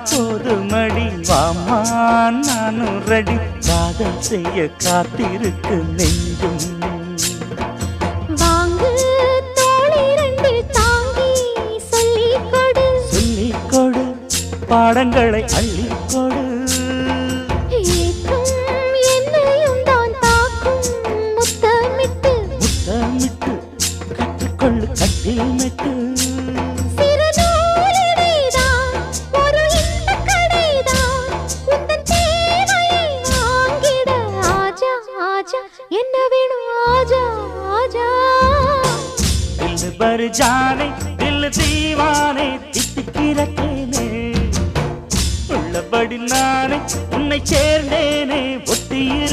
போதுமடி வாமா நானும் ரெடி காதல் செய்ய காத்திருக்கு நெஞ்சும் வாங்கு தோளி ரெண்டு தாங்கி சொல்லிக்கொடு சொல்லிக்கொடு பாடங்களை அள்ளிக்கொடு ஏற்றும் என்னையும் தான் தாக்கும் முத்தமிட்டு முத்தமிட்டு கற்றுக்கொள்ளு கட்டில் மெட்டு என்ன வேணும் ஆஜா ஆஜா दिल भर जाने दिल दीवाने தித்திக்கிறேனே உள்ளபடி நானே உன்னை சேர்ந்தேனே ஒத்தியிரு